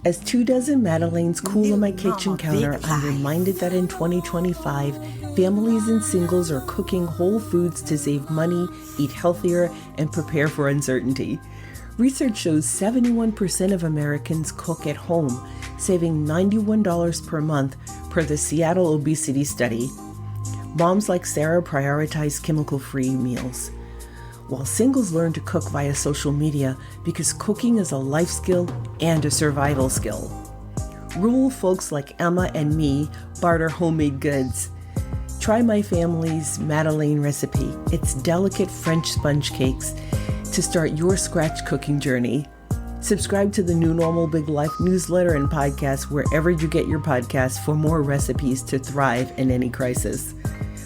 As 24 Madeleines cool on my kitchen counter, I'm reminded that in 2025, families and singles are cooking whole foods to save money, eat healthier, and prepare for uncertainty. Research shows 71% of Americans cook at home, saving $91 per month per the Seattle obesity study. Moms like Sarah prioritize chemical-free meals, while singles learn to cook via social media because cooking is a life skill and a survival skill. Rural folks like Emma and me barter homemade goods. Try my family's Madeleine recipe. It's delicate French sponge cakes to start your scratch cooking journey. Subscribe to the New Normal Big Life newsletter and podcast wherever you get your podcasts for more recipes to thrive in any crisis.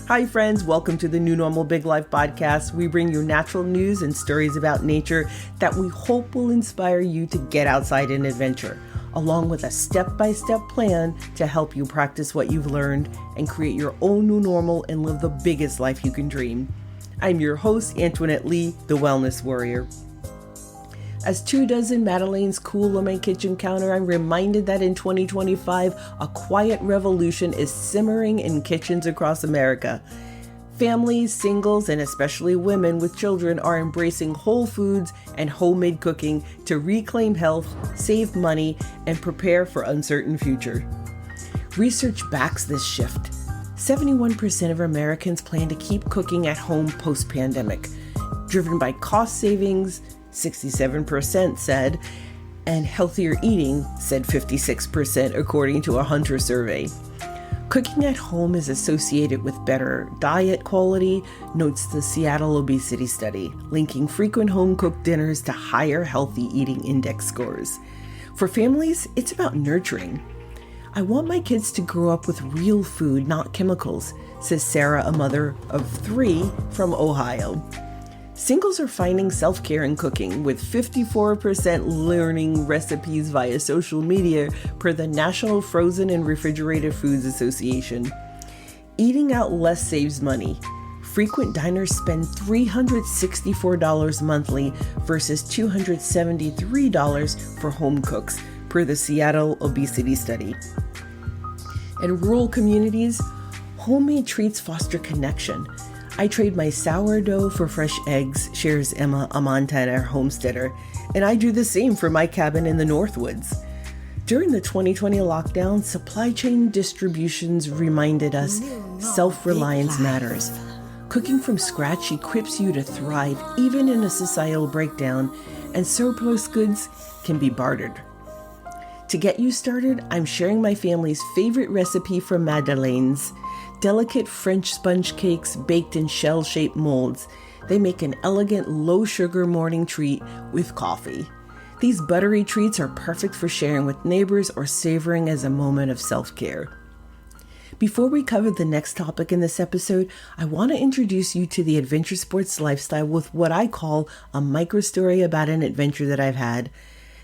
Hi friends, welcome to the New Normal Big Life podcast. We bring you natural news and stories about nature that we hope will inspire you to get outside and adventure, along with a step-by-step plan to help you practice what you've learned and create your own new normal and live the biggest life you can dream. I'm your host, Antoinette Lee, the Wellness Warrior. As 24 Madeleines cool on my kitchen counter, I'm reminded that in 2025, a quiet revolution is simmering in kitchens across America. Families, singles, and especially women with children are embracing whole foods and homemade cooking to reclaim health, save money, and prepare for uncertain future. Research backs this shift. 71% of Americans plan to keep cooking at home post-pandemic, driven by cost savings, 67% said, and healthier eating, said 56%, according to a Hunter survey. Cooking at home is associated with better diet quality, notes the Seattle obesity study, linking frequent home-cooked dinners to higher healthy eating index scores. For families, it's about nurturing. I want my kids to grow up with real food, not chemicals, says Sarah, a mother of 3 from Ohio. Singles are finding self-care in cooking, with 54% learning recipes via social media per the National Frozen and Refrigerated Foods Association. Eating out less saves money. Frequent diners spend $364 monthly versus $273 for home cooks, per the Seattle obesity study. In rural communities, homemade treats foster connection. I trade my sourdough for fresh eggs, shares Emma, a Montana homesteader, and I do the same for my cabin in the Northwoods. During the 2020 lockdown, supply chain distributions reminded us self-reliance matters. Cooking from scratch equips you to thrive even in a societal breakdown, and surplus goods can be bartered. To get you started, I'm sharing my family's favorite recipe from Madeleines. Delicate French sponge cakes baked in shell-shaped molds. They make an elegant, low-sugar morning treat with coffee. These buttery treats are perfect for sharing with neighbors or savoring as a moment of self-care. Before we cover the next topic in this episode, I want to introduce you to the adventure sports lifestyle with what I call a micro-story about an adventure that I've had.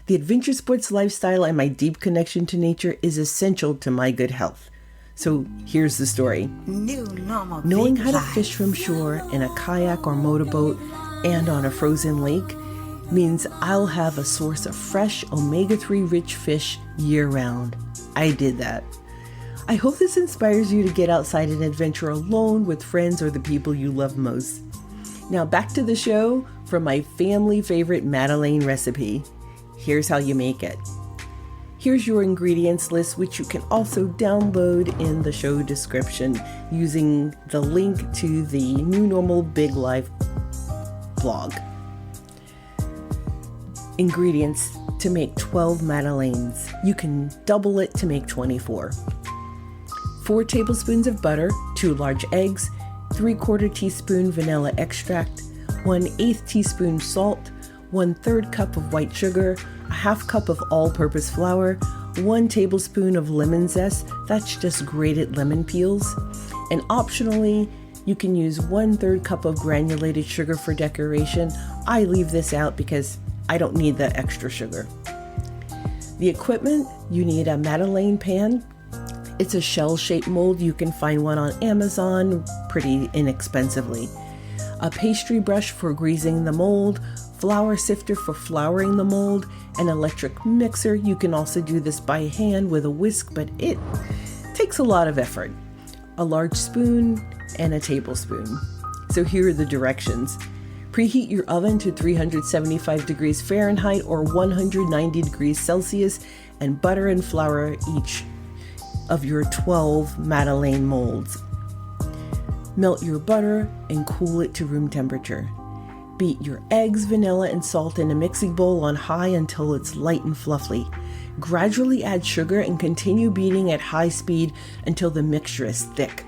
The adventure sports lifestyle and my deep connection to nature is essential to my good health. So here's the story. Knowing how to fish from shore in a kayak or motorboat and on a frozen lake means I'll have a source of fresh omega-3 rich fish year-round. I did that. I hope this inspires you to get outside and adventure alone with friends or the people you love most. Now back to the show from my family favorite Madeleine recipe. Here's how you make it. Here's your ingredients list, which you can also download in the show description using the link to the New Normal Big Life blog. Ingredients to make 12 Madeleines. You can double it to make 24. 4 tablespoons of butter, 2 large eggs, 3/4 teaspoon vanilla extract, 1/8 teaspoon salt, 1/3 cup of white sugar, a 1/2 cup of all-purpose flour, 1 tablespoon of lemon zest, that's just grated lemon peels, and optionally, you can use 1/3 cup of granulated sugar for decoration. I leave this out because I don't need the extra sugar. The equipment, you need a Madeleine pan. It's a shell-shaped mold. You can find one on Amazon pretty inexpensively. A pastry brush for greasing the mold, flour sifter for flouring the mold, an electric mixer. You can also do this by hand with a whisk, but it takes a lot of effort. A large spoon and a tablespoon. So here are the directions. Preheat your oven to 375 degrees Fahrenheit or 190 degrees Celsius and butter and flour each of your 12 Madeleine molds. Melt your butter and cool it to room temperature. Beat your eggs, vanilla, and salt in a mixing bowl on high until it's light and fluffy. Gradually add sugar and continue beating at high speed until the mixture is thick.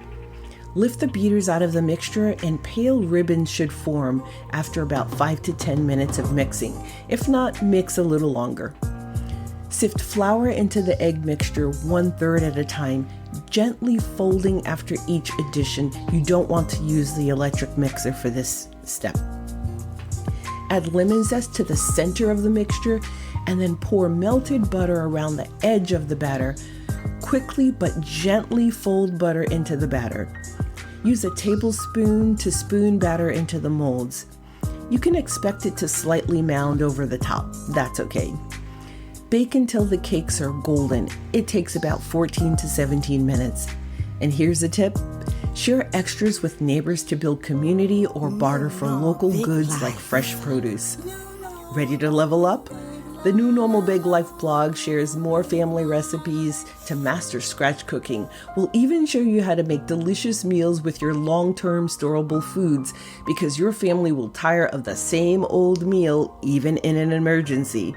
Lift the beaters out of the mixture and pale ribbons should form after about 5 to 10 minutes of mixing. If not, mix a little longer. Sift flour into the egg mixture 1/3 at a time, gently folding after each addition. You don't want to use the electric mixer for this step. Add lemon zest to the center of the mixture and then pour melted butter around the edge of the batter. Quickly but gently fold butter into the batter. Use a tablespoon to spoon batter into the molds. You can expect it to slightly mound over the top. That's okay. Bake until the cakes are golden. It takes about 14 to 17 minutes. And here's a tip. Share extras with neighbors to build community or barter for local goods like fresh produce. Ready to level up? The New Normal Big Life blog shares more family recipes to master scratch cooking. We'll even show you how to make delicious meals with your long-term storable foods because your family will tire of the same old meal even in an emergency.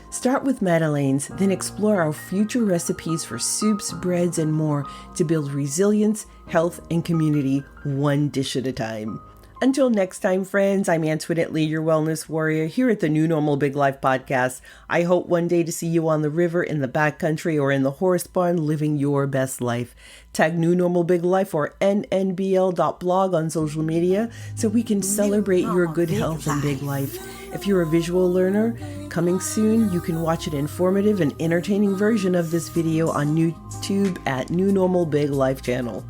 Start with Madeleines, then explore our future recipes for soups, breads, and more to build resilience, health, and community one dish at a time. Until next time, friends, I'm Antoinette Lee, your wellness warrior here at the New Normal Big Life podcast. I hope one day to see you on the river, in the backcountry, or in the horse barn living your best life. Tag New Normal Big Life or nnbl.blog on social media so we can celebrate your good health and big life. If you're a visual learner, coming soon, you can watch an informative and entertaining version of this video on YouTube at New Normal Big Life channel.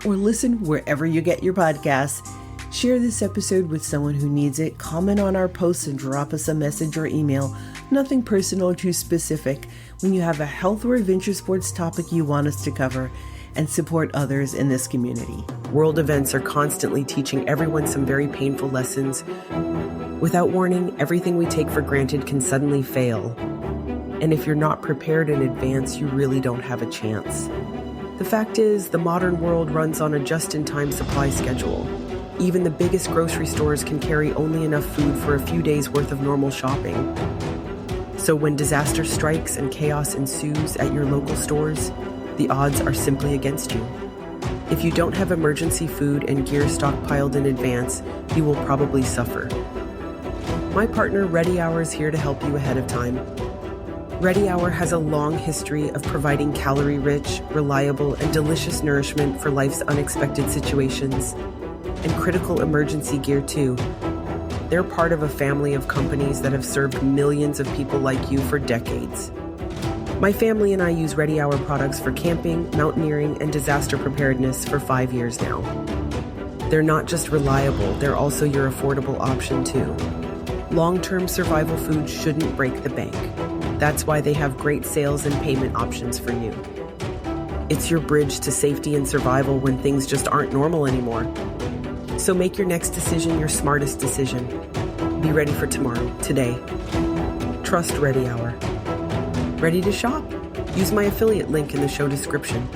Or listen wherever you get your podcasts. Share this episode with someone who needs it. Comment on our posts and drop us a message or email. Nothing personal or too specific. When you have a health or adventure sports topic you want us to cover, and support others in this community. World events are constantly teaching everyone some very painful lessons. Without warning, everything we take for granted can suddenly fail. And if you're not prepared in advance, you really don't have a chance. The fact is, the modern world runs on a just-in-time supply schedule. Even the biggest grocery stores can carry only enough food for a few days' worth of normal shopping. So when disaster strikes and chaos ensues at your local stores, the odds are simply against you. If you don't have emergency food and gear stockpiled in advance, you will probably suffer. My partner Ready Hour is here to help you ahead of time. Ready Hour has a long history of providing calorie-rich, reliable, and delicious nourishment for life's unexpected situations, and critical emergency gear too. They're part of a family of companies that have served millions of people like you for decades. My family and I use Ready Hour products for camping, mountaineering, and disaster preparedness for 5 years now. They're not just reliable, they're also your affordable option too. Long-term survival food shouldn't break the bank. That's why they have great sales and payment options for you. It's your bridge to safety and survival when things just aren't normal anymore. So make your next decision your smartest decision. Be ready for tomorrow, today. Trust Ready Hour. Ready to shop? Use my affiliate link in the show description.